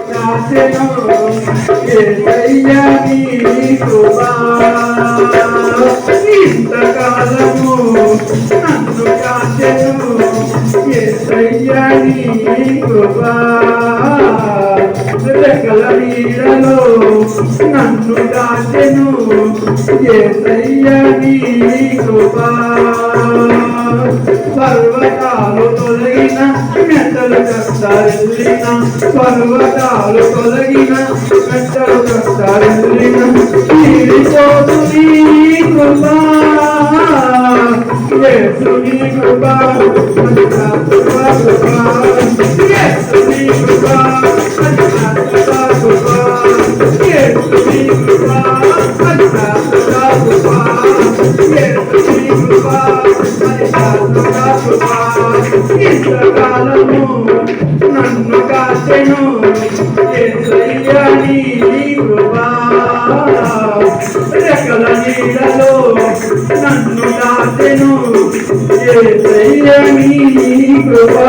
కాచెను యేసయ్యా నీ కృపా ఇంతకాలము నన్ను కాచెను యేసయ్యా నీ కృపా రెక్కల నీడలో నన్ను కాచెను యేసయ్యా నీ కృపా పర్వతాలు తొలగిన మెట్టలు కష్టారెళ్ళిన పర్వతాలు తొలగిన మెట్టలు కష్టారెళ్ళిన తీరిపోతు నీ కృపా యేసు నీ కృపా యేసు నీ కృపా యేసు నీ కృపా ఇంతకాలము నన్ను కాచెను యేసయ్యా నీ కృపా రెక్కల నీడలో నన్ను కాచెను యేసయ్యా నీ కృపా